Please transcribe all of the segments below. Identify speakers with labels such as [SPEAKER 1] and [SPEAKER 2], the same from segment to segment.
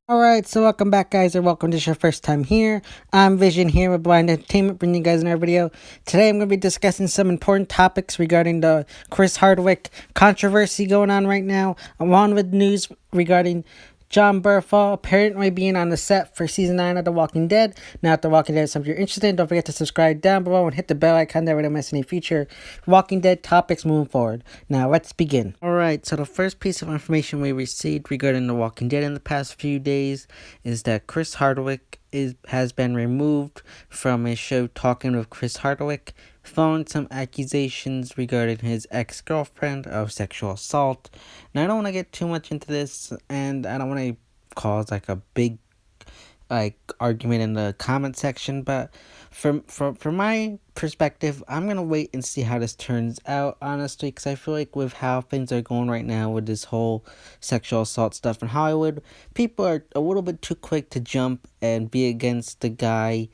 [SPEAKER 1] Alright, so welcome back, guys, or welcome to your first time here. I'm Vision here with Blind Entertainment, bringing you guys another video. Today I'm going to be discussing some important topics regarding the Chris Hardwick controversy going on right now, along with news regarding Jon Bernthal apparently being on the set for Season 9 of The Walking Dead. Now, if The Walking Dead is something you're interested in, don't forget to subscribe down below and hit the bell icon that way to miss any future Walking Dead topics moving forward. Now, let's begin. Alright, so the first piece of information we received regarding The Walking Dead in the past few days is that Chris Hardwick has been removed from his show Talking with Chris Hardwick, following some accusations regarding his ex-girlfriend of sexual assault. Now, I don't want to get too much into this, and I don't want to cause like a big argument in the comment section, but from my perspective, I'm gonna wait and see how this turns out, honestly, because I feel like with how things are going right now with this whole sexual assault stuff in Hollywood, people are a little bit too quick to jump and be against the guy,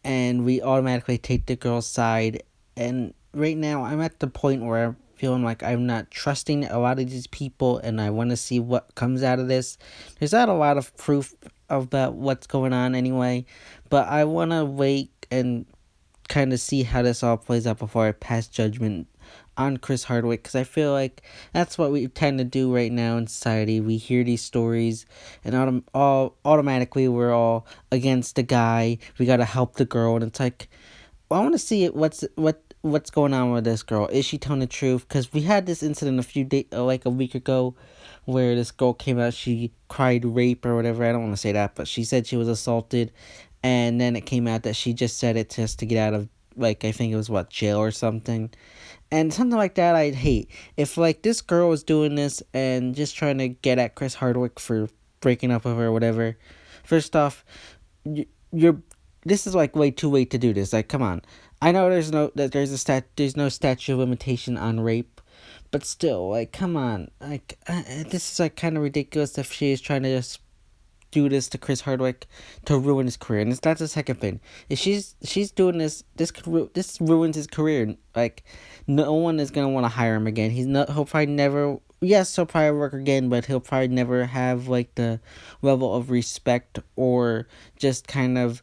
[SPEAKER 1] and we automatically take the girl's side. And right now, I'm at the point where I'm feeling like I'm not trusting a lot of these people, and I want to see what comes out of this. There's not a lot of proof about what's going on anyway, but I want to wait and kind of see how this all plays out before I pass judgment on Chris Hardwick, because I feel like that's what we tend to do right now in society. We hear these stories, and automatically we're all against the guy. We gotta help the girl, and it's like, well, I want to see what's going on with this girl. Is she telling the truth? Because we had this incident a week ago, where this girl came out. She cried rape or whatever. I don't want to say that, but she said she was assaulted, and then it came out that she just said it just to get out of, like, I think it was jail or something. And something like that I'd hate. If this girl was doing this and just trying to get at Chris Hardwick for breaking up with her or whatever. First off, you're this is way too late to do this. Come on. I know there's no statute of limitation on rape, but still, come on. This is kind of ridiculous if she is trying to just do this to Chris Hardwick to ruin his career. And that's the second thing. If she's doing this, this ruins his career. No one is gonna want to hire him again. He'll probably never. Yes, he'll probably work again, but he'll probably never have the level of respect or just kind of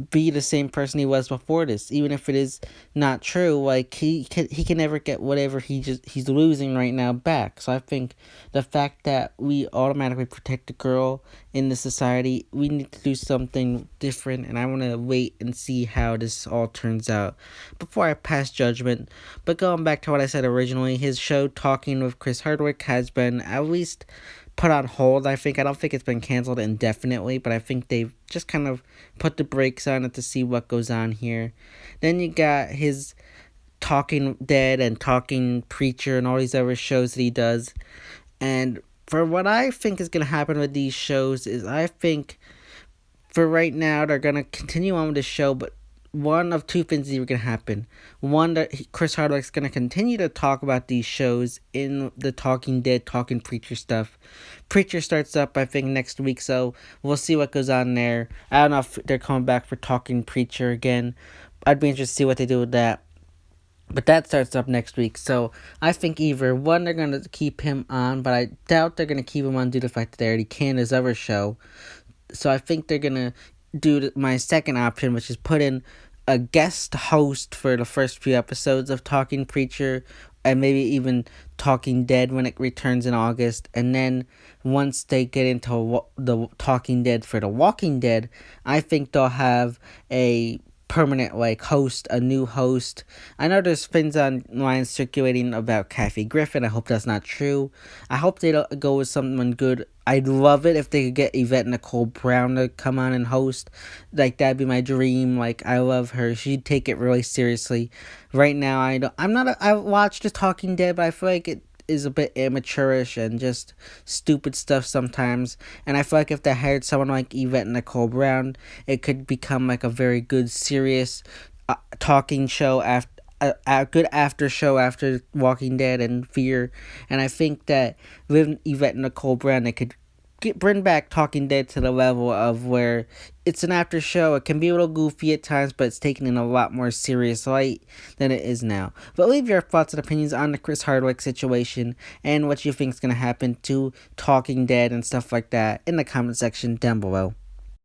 [SPEAKER 1] be the same person he was before this. Even if it is not true, he can never get whatever he's losing right now back. So I think the fact that we automatically protect the girl in the society, we need to do something different, and I want to wait and see how this all turns out before I pass judgment. But going back to what I said originally, his show Talking with Chris Hardwick has been at least put on hold. I don't think it's been canceled indefinitely, but I think they've just kind of put the brakes on it to see what goes on here. Then you got his Talking Dead and Talking Preacher and all these other shows that he does. And for what I think is going to happen with these shows is, I think for right now they're going to continue on with the show, but one of two things is going to happen. One, that Chris Hardwick's going to continue to talk about these shows in the Talking Dead, Talking Preacher stuff. Preacher starts up, I think, next week, so we'll see what goes on there. I don't know if they're coming back for Talking Preacher again. I'd be interested to see what they do with that. But that starts up next week, so I think either one, they're going to keep him on, but I doubt they're going to keep him on due to the fact that they already canned his other show. So I think they're going to do my second option, which is put in a guest host for the first few episodes of Talking Preacher, and maybe even Talking Dead when it returns in August. And then once they get into the Talking Dead for The Walking Dead, I think they'll have a permanent host, a new host. I know there's things online circulating about Kathy Griffin. I hope that's not true. I hope they don't go with someone good. I'd love it if they could get Yvette Nicole Brown to come on and host. That'd be my dream. I love her. She'd take it really seriously. Right now, I watched The Talking Dead, but I feel like it is a bit amateurish and just stupid stuff sometimes. And I feel like if they hired someone like Yvette Nicole Brown, it could become a very good, serious talking show after. A good after show after Walking Dead and Fear. And I think that with Yvette Nicole Brown, they could bring back Talking Dead to the level of where it's an after show. It can be a little goofy at times, but it's taken in a lot more serious light than it is now. But leave your thoughts and opinions on the Chris Hardwick situation and what you think is going to happen to Talking Dead and stuff like that in the comment section down below.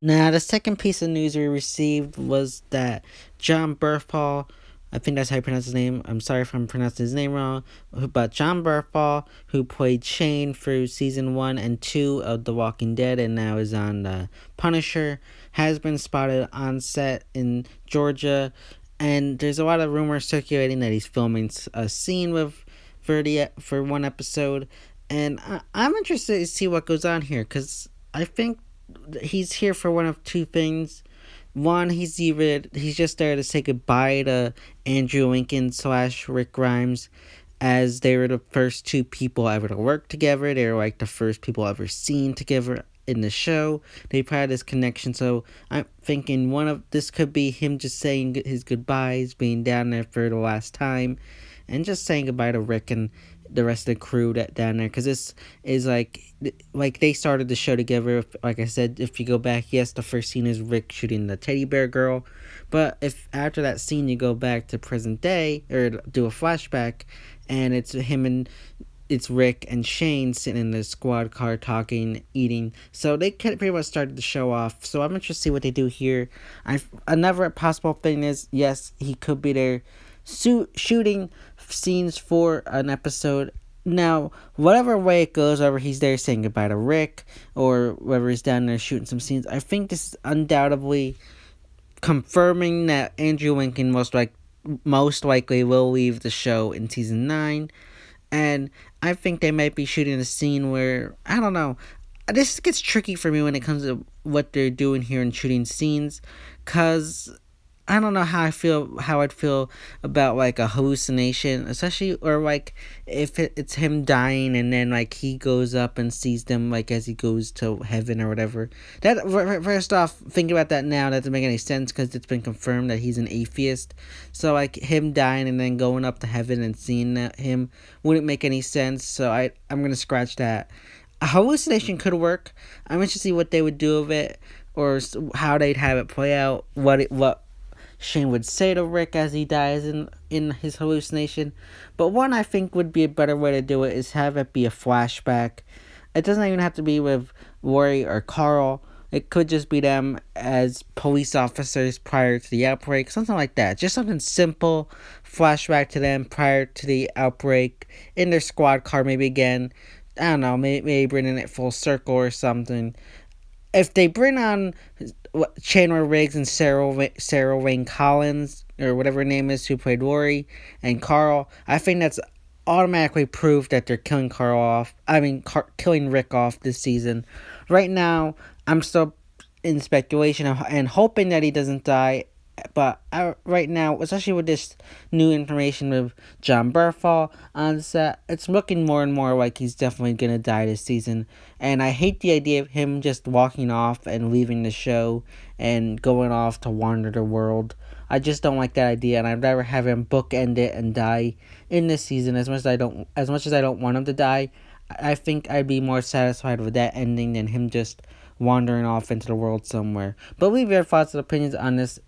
[SPEAKER 1] Now, the second piece of news we received was that Jon Bernthal, I think that's how you pronounce his name. I'm sorry if I'm pronouncing his name wrong. But Jon Bernthal, who played Shane through season 1 and 2 of The Walking Dead and now is on The Punisher, has been spotted on set in Georgia. And there's a lot of rumors circulating that he's filming a scene with Verdi for one episode. And I'm interested to see what goes on here, because I think he's here for one of two things. One, he's just there to say goodbye to Andrew Lincoln / Rick Grimes, as they were the first two people ever to work together. They were like the first people ever seen together in the show. They've had this connection, so I'm thinking this could be him just saying his goodbyes, being down there for the last time, and just saying goodbye to Rick and the rest of the crew that down there, because this is like they started the show together. Like I said, if you go back, yes, the first scene is Rick shooting the teddy bear girl, but if after that scene you go back to present day or do a flashback, and it's Rick and Shane sitting in the squad car talking, eating. So they pretty much started the show off. So I'm interested to see what they do here. Another possible thing is, yes, he could be there shooting scenes for an episode. Now, whatever way it goes, whether he's there saying goodbye to Rick or whether he's down there shooting some scenes, I think this is undoubtedly confirming that Andrew Lincoln most likely will leave the show in season 9. And I think they might be shooting a scene where, I don't know, this gets tricky for me when it comes to what they're doing here in shooting scenes, because I don't know how I'd feel about like a hallucination, especially, or like if it's him dying and then like he goes up and sees them like as he goes to heaven or whatever. That, first off, thinking about that now, that doesn't make any sense because it's been confirmed that he's an atheist. So like him dying and then going up to heaven and seeing him wouldn't make any sense. So I'm gonna scratch that. A hallucination could work. I'm interested to see what they would do with it, or how they'd have it play out. What Shane would say to Rick as he dies in his hallucination. But one I think would be a better way to do it is have it be a flashback. It doesn't even have to be with Lori or Carl. It could just be them as police officers prior to the outbreak, something like that. Just something simple, flashback to them prior to the outbreak, in their squad car maybe again. I don't know, maybe bringing it full circle or something. If they bring on Chandler Riggs and Sarah Wayne Collins, or whatever her name is, who played Lori, and Carl, I think that's automatically proof that they're killing killing Rick off this season. Right now, I'm still in speculation and hoping that he doesn't die. But right now, especially with this new information with Jon Bernthal on set, it's looking more and more like he's definitely going to die this season. And I hate the idea of him just walking off and leaving the show and going off to wander the world. I just don't like that idea, and I'd rather have him bookend it and die in this season. As much as I don't want him to die, I think I'd be more satisfied with that ending than him just wandering off into the world somewhere. But leave your thoughts and opinions on this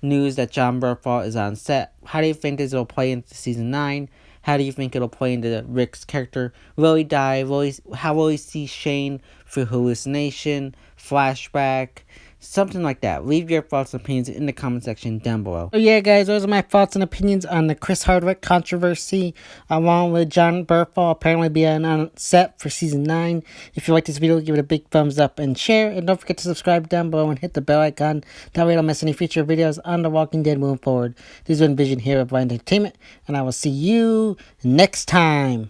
[SPEAKER 1] news that Jon Bernthal is on set. How do you think this will play into season 9? How do you think it'll play into Rick's character? Will he die? How will he see Shane through hallucination, flashback, something like that? Leave your thoughts and opinions in the comment section down below. So yeah, guys, those are my thoughts and opinions on the Chris Hardwick controversy, along with Jon Bernthal apparently being on set for season 9. If you like this video, give it a big thumbs up and share, and don't forget to subscribe down below and hit the bell icon. That way you don't miss any future videos on The Walking Dead moving forward. This has been Vision here of Blind Entertainment, and I will see you next time.